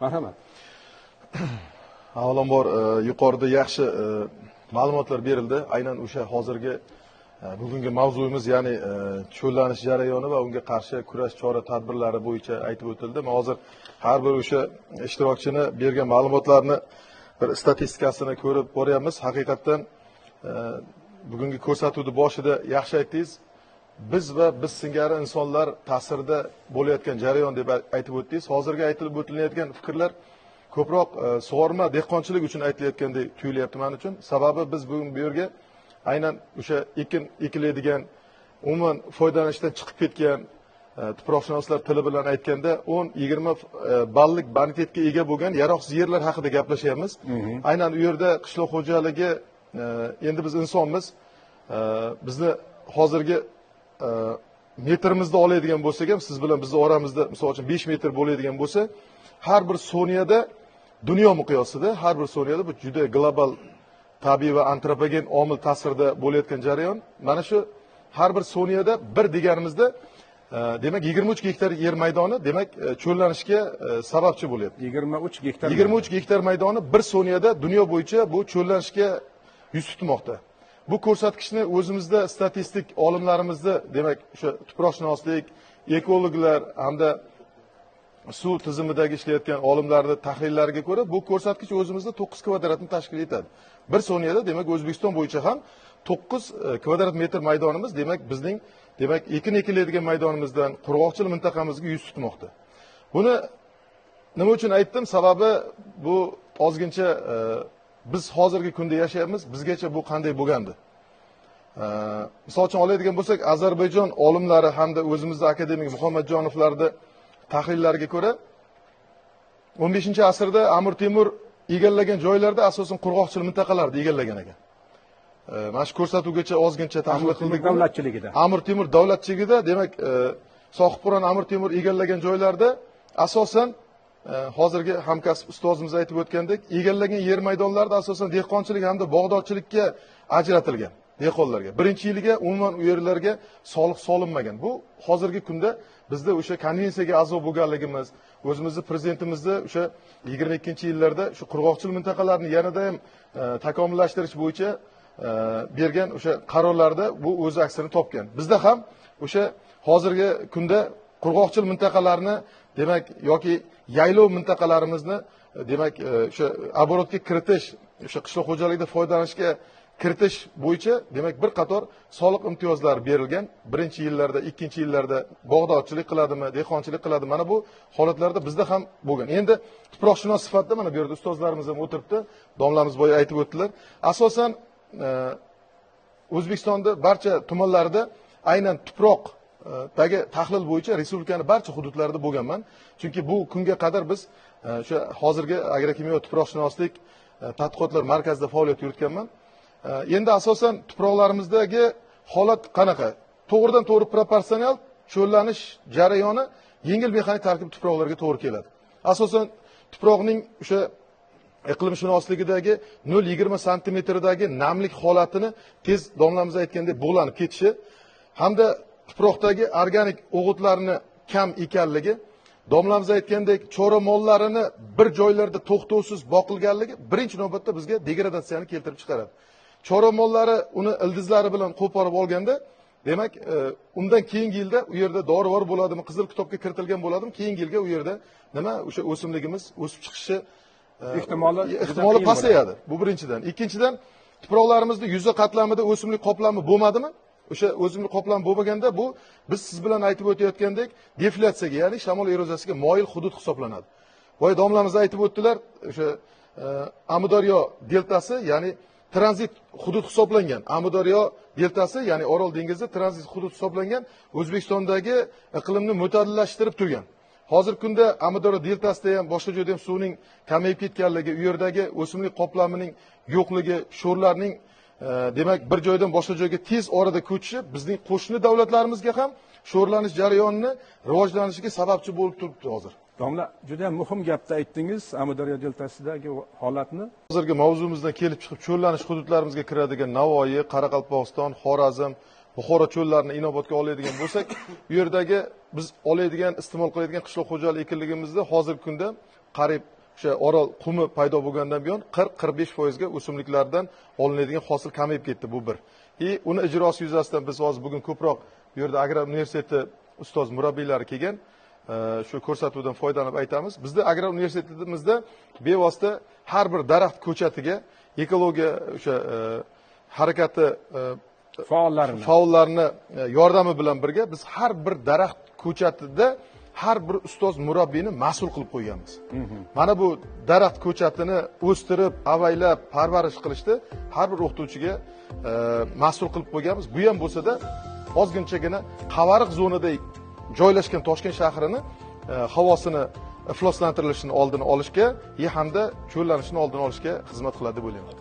Marhamat. Avvalambor yuqorida yaxshi ma'lumotlar berildi. Aynan o'sha hozirgi bugungi mavzuyimiz, ya'ni cho'llanish jarayoni va unga qarshi kurash chora-tadbirlari bo'yicha aytib o'tildi. Men hozir har bir o'sha ishtirokchini bergan ma'lumotlarni bir statistikasini ko'rib boryapmiz. Haqiqatan bugungi ko'rsatuvni boshida yaxshi aytdingiz. Biz va biz singari insonlar ta'sirida bo'layotgan jarayon deb aytib o'tdingiz. Hozirgi aytilib o'tilayotgan fikrlar ko'proq sug'orma dehqonchilik uchun aytilayotgandek tuyulyapti men uchun. Sababi biz bugun bu yerga aynan o'sha ekiladigan, umuman foydalanishdan chiqib ketgan, tuproqshunoslar tili bilan aytganda 10-20 ballik bonitetga ega bo'lgan yaroqsiz yerlar haqida gaplashyapmiz. Aynan u yerda qishloq xo'jaligi, endi biz insonmiz. Bizni hozirgi metrimizni oladigan bo'lsak ham, siz bilan bizni oramizda misol uchun 5 metr bo'ladigan bo'lsa, har bir soniyada dunyo miqyosida har bir soniyada bu juda global tabiiy va antropogen omil ta'sirida bo'layotgan jarayon. Mana shu har bir soniyada bir deganimizda demak 23 gektar yer maydoni demak cho'llanishga sababchi bo'lyapti. 23 gektar. 23 gektar maydoni bir soniyada dunyo bo'yicha bu cho'llanishga yuz tutmoqda. Bu ko'rsatkichni o'zimizda statistik olimlarimizni, demak o'sha tuproqshunoslik, ekologlar hamda suv tizimidagi ishlayotgan olimlarning tahlillariga ko'ra bu ko'rsatkich o'zimizda 9 kvadratni tashkil etadi. Bir soniyada demak O'zbekiston bo'yicha ham 9 kvadrat metr maydonimiz demak bizning demak ekiladigan maydonimizdan qurg'oqchilik mintaqamizga yuz tutmoqda. Buni nima uchun aytdim? Sababi bu ozgincha biz hozirgi kunda yashayapmiz. Bizgacha bu qanday bo'lgandi? Misol uchun oladigan bo'lsak, Ozarbayjon olimlari hamda o'zimizning akademik Muhammadjonovlarning tahlillariga ko'ra 15-asrda Amir Temur egallagan joylarda asosan qurg'oqchilik mintaqalarni egallagan ekan. Mana shu ko'rsatuvgacha ozgincha tahlil qildik. Davlatchiligida. Amir Temur davlatchiligida, demak, Sohibqiron Amir Temur egallagan joylarda asosan hozirgi hamkasb ustozimiz aytib o'tgandek, egallagan yer maydonlarida asosan dehqonchilik hamda bog'dorchilikka ajratilgan dehqonlarga. Birinchi yiliga umuman u yerlarga soliq solinmagan. Bu hozirgi kunda bizda o'sha konvensiyaga a'zo bo'lganligimiz, o'zimizni prezidentimizni o'sha 22-yillarda shu qurg'oqchilik mintaqalarini yanada ham takomillashtirish bo'yicha bergan o'sha qarorlarda bu o'z aksini topgan. Bizda ham o'sha hozirgi kunda qurg'oqchilik mintaqalarini demak yoki yaylov mintaqalarimizni demak o'sha оборотga kiritish, o'sha qishloq xo'jaligida foydalanishga kiritish bo'yicha demak bir qator soliq imtiyozlari berilgan. Birinchi yillarda, ikkinchi yillarda bog'dorchilik qiladimi, dehqonchilik qiladimi? Mana bu holatlarda bizda ham bo'lgan. Endi tuproqshunos sifatida mana bu yerda ustozlarimiz ham o'tiribdi, domlamiz boya aytib o'tdilar. Asosan O'zbekistonda barcha tumanlarda aynan tuproqdagi tahlil bo'yicha respublikaning barcha hududlarida bo'lganman. Chunki bu kunga qadar biz o'sha hozirgi agrokimyo tuproqshunoslik tadqiqotlar markazida faoliyat yuritganman. Endi asosan tuproqlarimizdagi holat qanaqa? To'g'ridan to'g'ri proporsional cho'llanish jarayoni yengil mexanik tarkib tuproqlarga to'g'ri keladi. Asosan tuproqning o'sha iqlimshunosligidagi 0,20 santimetrdagi namlik holatini tez domlamiz aytgandek bug'lanib ketishi hamda tuproqdagi organik o'g'itlarni kam ekanligi, domlamiz aytgandek chora mollarini bir joylarda to'xtovsiz boqilganligi birinchi navbatda bizga degradatsiyani keltirib chiqaradi. Chora mollari uni ildizlari bilan qo'porib olganda, demak, undan keyingi yilda u yerda dorivor bo'ladimi, qizil kitobga kiritilgan bo'ladimi, keyingi yilga u yerda nima o'sha o'simligimiz o'sib chiqishi ehtimoli pasayadi. Bu birinchidan. Ikkinchidan, tuproqlarimizda yuza qatlamida o'simlik qoplami bo'lmadimi? O'sha o'simlik qoplami bo'lmaganda bu biz siz bilan aytib o'tayotgandek deflyatsiyaga, ya'ni shamol eroziyasiga moyil hudud hisoblanadi. Voy domlamiz aytib o'tdilar, o'sha Amudaryo deltasi, ya'ni tranzit hudud hisoblangan. Amudaryo deltasi, ya'ni Orol dengizi tranzit hudud hisoblangan, O'zbekistondagi iqlimni mo'tadillashtirib turgan. Hozirgi kunda Amudaryo deltasida ham boshqa joyda ham suvning kamayib ketganligi, u yerdagi o'simlik qoplamining yo'qligi, sho'rlarning demak bir joydan boshqa joyga tez orada ko'chishi bizning qo'shni davlatlarimizga ham sho'rlanish jarayonini rivojlanishiga sababchi bo'lib turibdi hozir. Domla, juda ham muhim gapni aytdingiz, Amudaryo deltasidagi holatni. Hozirgi mavzumizdan kelib chiqib cho'llanish hududlarimizga kiradigan Navoiy, Qoraqalpog'iston, Xorazm, Buxoro cho'llarini inobatga oladigan bo'lsak, bu yerdagi biz oladigan, iste'mol qiladigan qishloq xo'jalik ekinligimizda hozirgi kunda qariyb o'sha orol qumi paydo bo'lgandan buyon 40-45% ga o'simliklardan olinadigan hosil kamayib ketdi, bu bir. Uni ijrosi yuzasidan biz hozir bugun ko'proq bu yerda Agrar universiteti ustoz murabbiylari kelgan, shu ko'rsatuvdan foydalanib aytamiz. Bizda Agrar universitetimizda bevosita har bir daraxt ko'chatiga ekologiya o'sha harakati faollarini yordami bilan birga biz har bir daraxt ko'chatida har bir ustoz murabbiyni mas'ul qilib qo'yganmiz. Mana bu daraxt ko'chatini o'stirib, avaylab, parvarish qilishda har bir o'qituvchiga mas'ul qilib qo'yganmiz. Bu ham bo'lsa-da ozginchagina qavariq zonada joylashgan Toshkent shahrini havosini ifloslantirilishini oldini olishga hamda cho'llanishini oldini olishga xizmat qiladi deb o'ylayman.